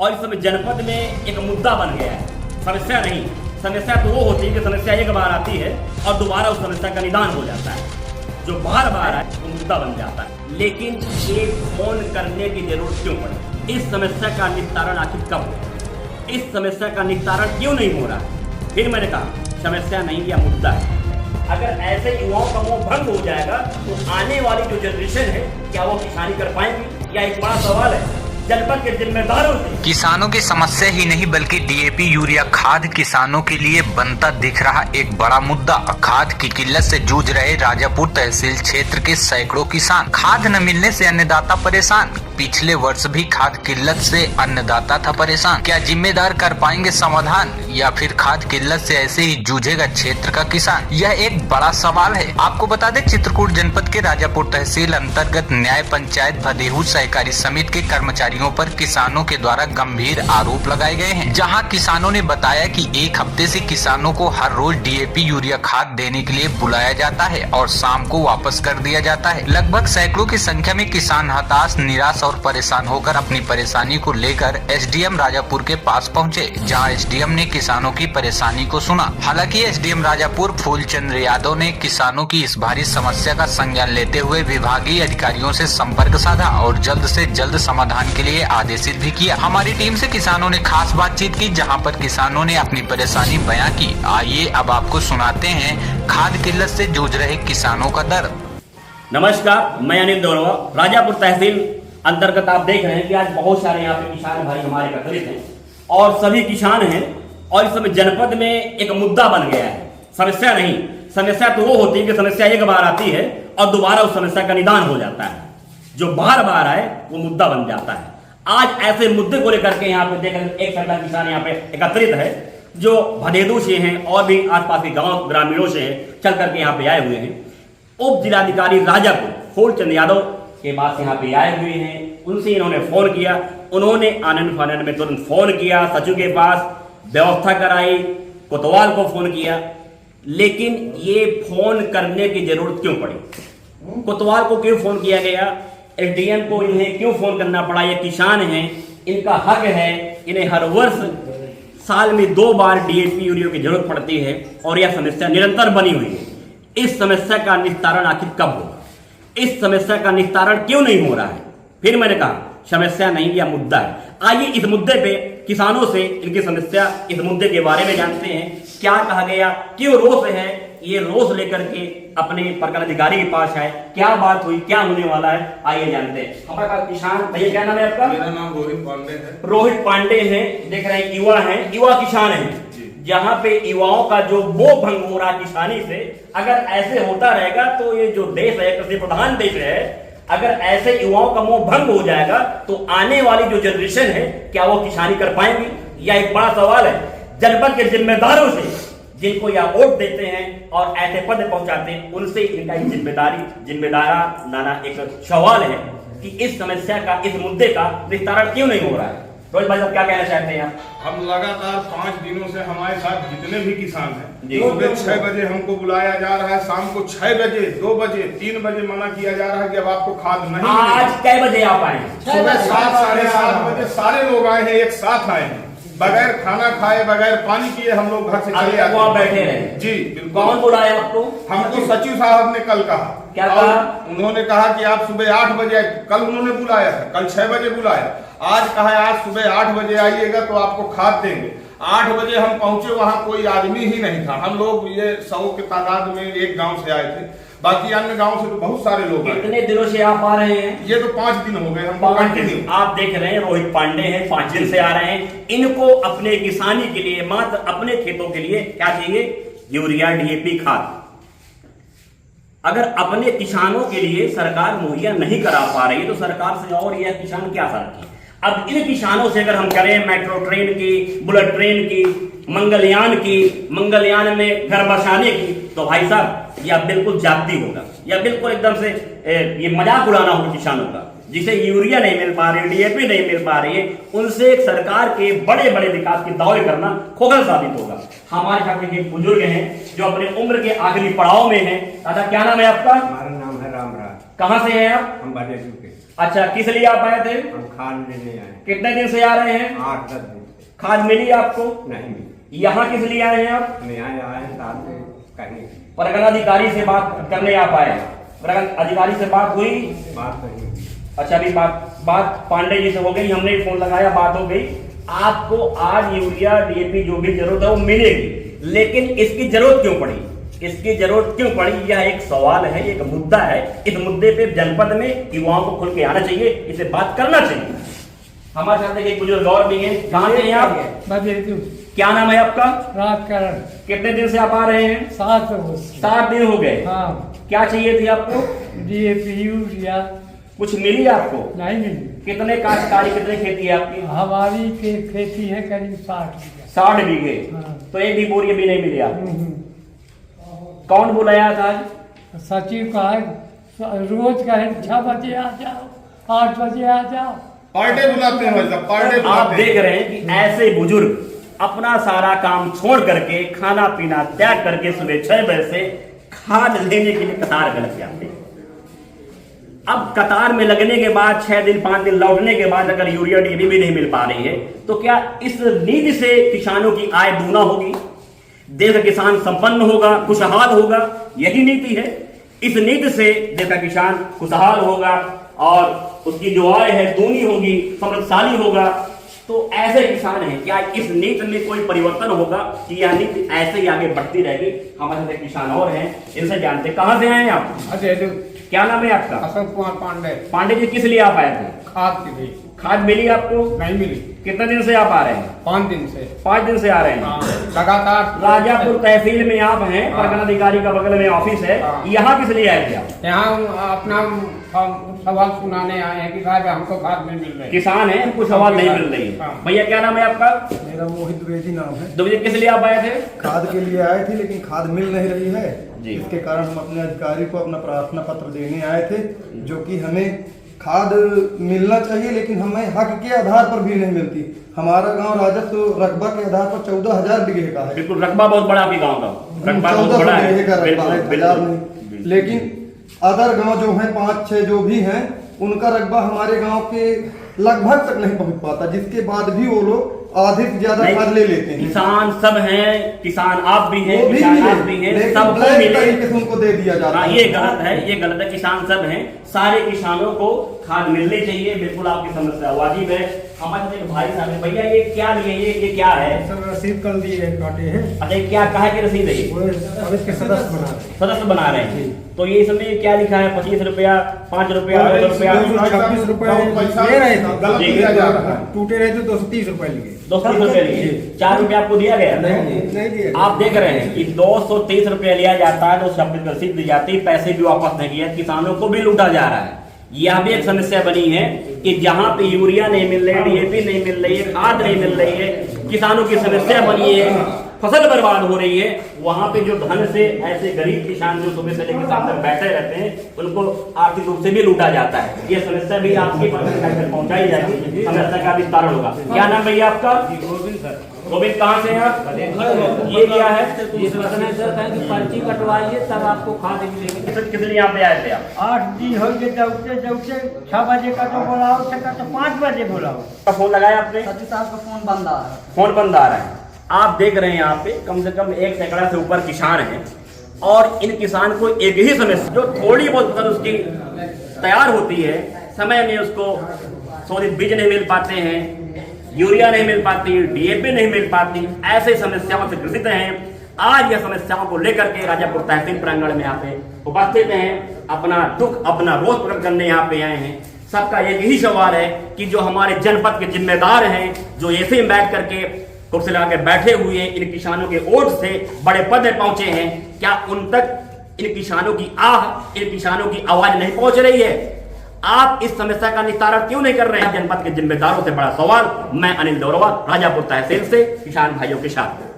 और इस समय जनपद में एक मुद्दा बन गया है। समस्या नहीं, समस्या तो वो होती है कि समस्या एक बार आती है और दोबारा उस समस्या का निदान हो जाता है। जो बार बार है वो मुद्दा बन जाता है। लेकिन एक फोन करने की जरूरत क्यों पड़ी? इस समस्या का निस्तारण आखिर कब हो? इस समस्या का निस्तारण क्यों नहीं हो रहा है? फिर मैंने कहा समस्या नहीं, यह मुद्दा है। अगर ऐसे युवाओं का मोह भंग हो जाएगा तो आने वाली जो जनरेशन है क्या वो किसानी कर पाएंगी? या एक बड़ा सवाल है जनपद के जिम्मेदारों से। किसानों की समस्या ही नहीं बल्कि डीएपी यूरिया खाद किसानों के लिए बनता दिख रहा एक बड़ा मुद्दा। खाद की किल्लत से जूझ रहे राजापुर तहसील क्षेत्र के सैकड़ों किसान। खाद न मिलने से अन्नदाता परेशान। पिछले वर्ष भी खाद किल्लत से अन्नदाता था परेशान। क्या जिम्मेदार कर पाएंगे समाधान या फिर खाद किल्लत से ऐसे ही जूझेगा क्षेत्र का किसान? यह एक बड़ा सवाल है। आपको बता दें चित्रकूट जनपद के राजापुर तहसील अंतर्गत न्याय पंचायत भदेहू सहकारी समिति के कर्मचारियों पर किसानों के द्वारा गंभीर आरोप लगाए गए हैं। जहां किसानों ने बताया कि एक हफ्ते से किसानों को हर रोज डीएपी यूरिया खाद देने के लिए बुलाया जाता है और शाम को वापस कर दिया जाता है। लगभग सैकड़ों की संख्या में किसान हताश, निराश और परेशान होकर अपनी परेशानी को लेकर एसडीएम राजापुर के पास पहुंचे, जहां एसडीएम ने किसानों की परेशानी को सुना। हालांकि एसडीएम राजापुर फूलचंद्र यादव ने किसानों की इस भारी समस्या का संज्ञान लेते हुए विभागीय अधिकारियों से संपर्क साधा और जल्द से जल्द समाधान के लिए आदेशित भी किया। हमारी टीम से किसानों ने खास बातचीत की, जहां पर किसानों ने अपनी परेशानी बयां की। आइए अब आपको सुनाते हैं खाद किल्लत से जूझ रहे किसानों का दर्द। नमस्कार, मैं अनिल दौरवा। राजापुर तहसील अंतर्गत आप देख रहे हैं कि आज बहुत सारे यहाँ पे किसान भाई हमारे एकत्रित हैं और सभी किसान हैं और इस समय जनपद में एक मुद्दा बन गया है। समस्या नहीं, समस्या तो वो होती है कि समस्या एक बार आती है और दोबारा उस समस्या का निदान हो जाता है। जो बार बार आए वो मुद्दा बन जाता है। आज ऐसे मुद्दे को लेकर के यहाँ पे देख रहे हैं एक सरकार किसान यहाँ पे एकत्रित है जो भदेहू से हैं और भी आसपास के गांव ग्रामीणों से चल करके यहाँ पे आए हुए हैं। उप जिलाधिकारी राजापुर फूलचंद यादव के पास यहाँ पे आए हुए हैं। उनसे इन्होंने फोन किया। उन्होंने आनंद फानंद में तुरंत फोन किया, सचिव के पास व्यवस्था कराई, कोतवाल को फोन किया। लेकिन ये फोन करने की जरूरत क्यों पड़ी? कोतवाल को क्यों फोन किया गया? एसडीएम को इन्हें क्यों फोन करना पड़ा? ये किसान हैं, इनका हक है। इन्हें हर वर्ष साल में 2 बार डीएपी यूरिया की जरूरत पड़ती है और यह समस्या निरंतर बनी हुई है। इस समस्या का निस्तारण आखिर कब होगा? इस समस्या का निस्तारण क्यों नहीं हो रहा है? फिर मैंने कहा समस्या नहीं, यह मुद्दा है। आइए इस मुद्दे पे किसानों से इनकी समस्या, इस मुद्दे के बारे में जानते हैं। क्या कहा गया, क्यों रोष है, ये रोष लेकर के अपने प्रखंड अधिकारी के पास है, क्या बात हुई, क्या होने वाला है, आइए जानते हैं। हमारे पास किसान भैया, क्या नाम है आपका? मेरा नाम रोहित पांडे है। रोहित पांडे हैं, देख रहे हैं युवा हैं, युवा किसान हैं। जहां पे युवाओं का जो मोह भंग हो रहा है किसानी से, अगर ऐसे होता रहेगा तो ये जो देश है, कृषि प्रधान देश है, अगर ऐसे युवाओं का मोह भंग हो जाएगा तो आने वाली जो जनरेशन है क्या वो किसानी कर पाएंगी? या एक बड़ा सवाल है जनपद के जिम्मेदारों से, जिनको या वोट देते हैं और ऐसे पद पहुंचाते हैं, उनसे इनका जिम्मेदारा नाना एक सवाल है कि इस समस्या का, इस मुद्दे का निस्तारण क्यों नहीं हो रहा है। रोहित भाई साहब क्या कहना चाहते हैं आप? हम लगातार 5 दिनों से हमारे साथ जितने भी किसान हैं, सुबह 6 बजे हमको बुलाया जा रहा है, शाम को 6 बजे, 2 बजे, 3 बजे मना किया जा रहा है कि अब आपको खाद नहीं। आज कै बजे आप आए? सुबह 7, साढ़े 7 बजे सारे लोग आए हैं, एक साथ आए हैं, बगैर खाना खाए, बगैर पानी पिए हम लोग घर से चले आए। वहाँ बैठे रहे? जी बिल्कुल। कौन बुलाया आपको? हमको सचिव साहब ने कल कहा। क्या कहा? उन्होंने कहा कि आप सुबह 8 बजे, कल उन्होंने बुलाया था, कल 6 बजे बुलाया, आज कहा है आज सुबह 8 बजे आइएगा तो आपको खाद देंगे। 8 बजे हम पहुंचे, वहां कोई आदमी ही नहीं था। हम लोग ये 100 की तादाद में एक गांव से आए थे, बाकी अन्य गांव से तो बहुत सारे लोग आए। कितने दिनों से आप आ रहे हैं? ये तो 5 दिन हो गए हम। 5 दिन। आप देख रहे हैं रोहित पांडे हैं, 5 दिन से आ रहे हैं। इनको अपने किसानी के लिए, मात्र अपने खेतों के लिए क्या चाहिए? यूरिया, डीएपी खाद। अगर अपने किसानों के लिए सरकार मुहैया नहीं करा पा रही तो सरकार से और यह किसान क्या फर्क है? अब इन किसानों से अगर हम करें मेट्रो ट्रेन की, बुलेट ट्रेन की, मंगलयान में घर बसाने की, तो भाई साहब यह बिल्कुल जाती होगा, या बिल्कुल एकदम से ये मजाक उड़ाना होगा किसानों का। जिसे यूरिया नहीं मिल पा रही, डीएपी नहीं मिल पा रही है, उनसे एक सरकार के बड़े बड़े विकास के दावे करना खोखल साबित होगा। हमारे साथ एक बुजुर्ग हैं जो अपने उम्र के आखिरी पड़ाव में हैं। दादा क्या नाम है आपका? हमारा नाम है रामराज। कहाँ से हैं आप? हम भदेहू के। अच्छा, किस लिए आप आए थे? हम खाद लेने आए। कितने दिन से आ रहे हैं? 8-10 दिन से। खाद मिली आपको? नहीं मिली। यहाँ किस लिए आए हैं आप? हम यहाँ आए हैं साथ में करने के लिए। परगना अधिकारी से बात करने आप आए? परगना अधिकारी से बात हुई? बात नहीं हुई। अच्छा, अभी बात पांडे जी से हो गई, हमने फोन लगाया, बात हो गई। आपको आज यूरिया डीएपी जो भी जरूरत है वो मिलेगी, लेकिन इसकी जरूरत क्यों पड़ी? इसकी जरूरत क्यों पड़ी, यह एक सवाल है, एक मुद्दा है। इस मुद्दे पे जनपद में युवाओं को खुल के आना चाहिए, इसे बात करना चाहिए। हमारे साथ एक बुजुर्ग और भी हैं। कहाँ से हैं आप? क्या नाम है आपका? राजकरण। कितने दिन से आप आ रहे हैं? 7 दिन हो गए। हाँ। क्या चाहिए थी आपको? DAP urea. कुछ मिली आपको? नहीं मिली। कितने काश्तकारी, कितने खेती है आपकी? हमारी खेती है करीब 60 बीघे। हाँ। तो एक भी बोरी भी नहीं मिली आपको? बीघे। कौन बुलाया था आज? सचिव का है, रोज कहे 6 बजे आ जाओ, 8 बजे आ जाओ। पर डे बुलाते हैं भाई साहब, पर डे आप बुलाते देख हैं। रहे हैं कि ऐसे बुजुर्ग अपना सारा काम छोड़ करके, खाना पीना त्याग करके सुबह 6 बजे से खाद लेने के लिए कतार में लग जाते हैं। अब कतार में लगने के बाद 6 दिन 5 दिन लौटने के बाद अगर यूरिया डीएपी भी नहीं मिल पा रही है, तो क्या इस नीति से किसानों की आय दूना होगी, देश का किसान संपन्न होगा, खुशहाल होगा? यही नीति है। इस नीति से देश का किसान खुशहाल होगा और उसकी जो आय है दूनी होगी, समृद्धशाली होगा। तो ऐसे किसान हैं, क्या इस नीति में कोई परिवर्तन होगा कि यह नीति ऐसे ही आगे बढ़ती रहेगी? हमारे साथ किसान और हैं, इनसे जानते। कहाँ से आए हैं आप? क्या नाम है आपका? अशोक कुमार पांडे। पांडे जी, किस लिए आप आए थे? खाद के लिए। खाद मिली आपको? नहीं मिली। कितने दिन से आप आ रहे हैं? 5 दिन से। 5 दिन से आ रहे हैं। हाँ, लगातार। राजापुर तहसील में आप हैं, हाँ। परगना अधिकारी का बगल में ऑफिस है। हाँ। यहाँ किस लिए आए थे आप? यहाँ अपना सवाल सुनाने आए हैं कि साहब हमको खाद नहीं मिल रही। किसान है, कुछ सवाल नहीं मिल रही है। हाँ। भैया, क्या नाम है आपका? मेरा मोहित द्विवेदी नाम है। तो भैया, किस लिए आप आए थे? खाद के लिए आए थे, लेकिन खाद मिल नहीं रही है जी। इसके कारण हम अपने अधिकारी को अपना प्रार्थना पत्र देने आए थे, जो कि हमें खाद मिलना चाहिए, लेकिन हमें हक के आधार पर भी नहीं मिलती। हमारा गांव राजस्व रकबा के आधार पर 14,000 बीघे का है। बिल्कुल, रकबा बहुत बड़ा आपके गाँव का, रकबा बहुत 1400 बड़ा है। बीघे का रकबा बिल्कुल, है, 1000 बिल्कुल। नहीं। लेकिन अदर गांव जो हैं 5-6 जो भी हैं, उनका रकबा हमारे गांव के लगभग तक नहीं पहुंच पाता, जिसके बाद भी वो लोग आधे से ज्यादा नहीं, खाद ले लेते हैं। किसान सब हैं, किसान आप भी हैं, वो भी किसान मिले, आप भी हैं, लेकिन सबको ब्लैक मिले। तरीके से उनको दे दिया जाता हाँ, है। ये गलत है, ये गलत है। किसान सब हैं, सारे किसानों को खाद मिलनी चाहिए। बिल्कुल आपकी समस्या वाजिब है। हमारे एक भाई साहब हैं। भैया, ये क्या लिए? ये क्या है? सर, रसीद कर दिए गए काटे हैं। अच्छा, ये क्या कहा कि रसीद है ये? वो अब इसके सदस्य बना रहे हैं। सदस्य बना रहे हैं। तो ये इसमें क्या लिखा है? 25 रुपया, 5 रुपया, 2 रुपया, 226 रुपए पैसा ले रहे थे। गलत जी। दिया जा रहा है। टूटे रहे तो 230 रुपए लिए। 230 रुपया लिए, 4 रुपया आपको दिया गया? नहीं दिए। आप देख रहे हैं कि 230 रुपया लिया जाता है, तो शब्द रसीद दी जाती है, पैसे भी वापस नहीं किए, किसानों को भी लूटा जा रहा है। यह भी एक समस्या बनी है कि जहां पे यूरिया नहीं मिल रही है, डीएपी नहीं मिल रही है, खाद नहीं मिल रही है, किसानों की समस्या बनी है, फसल बर्बाद हो रही है, वहां पे जो धन से ऐसे गरीब किसान जो सुबह से लेकर शाम तक बैठे रहते हैं, उनको आर्थिक रूप से भी लूटा जाता है। ये समस्या भी आपके पास तक पहुंचाई जाएगी, समस्या का विस्तारण होगा। क्या नाम भैया आपका? गोविंद, कहाँ से हैं आप? ये क्या है? पर्ची कटवाइए तब आपको खाद मिलेगी। सर, कितने यहाँ पे आए थे आप? 8 दिन हो गए, जौते 6 बजे का तो बुलाओ, 5 बजे बुलाओ। फोन लगाया आपने? सचिव साहब का फोन बंद आ रहा है। फोन बंद आ रहा है। आप देख रहे हैं यहाँ पे कम से कम 1 सैकड़ा से ऊपर किसान हैं, और इन किसान को एक ही समस्या, जो थोड़ी बहुत फसल उसकी तैयार होती है, समय में उसको शोधित बीज नहीं मिल पाते हैं, यूरिया नहीं मिल पाती, डीएपी नहीं मिल पाती, ऐसे समस्याओं से ग्रसित हैं। आज यह समस्याओं को लेकर के राजापुर तहसील प्रांगण में यहाँ पे उपस्थित हैं, अपना दुख, अपना रोष प्रकट करने यहाँ पे आए हैं। सबका एक ही सवाल है कि जो हमारे जनपद के जिम्मेदार हैं, जो ऐसे में बैठ करके कुर्सी लगा के बैठे हुए इन किसानों के वोट से बड़े पद में पहुंचे हैं, क्या उन तक इन किसानों की आह, इन किसानों की आवाज नहीं पहुंच रही है? आप इस समस्या का निस्तारण क्यों नहीं कर रहे हैं? जनपद के जिम्मेदारों से बड़ा सवाल। मैं अनिल दौरवा, राजापुर तहसील से किसान भाइयों के साथ।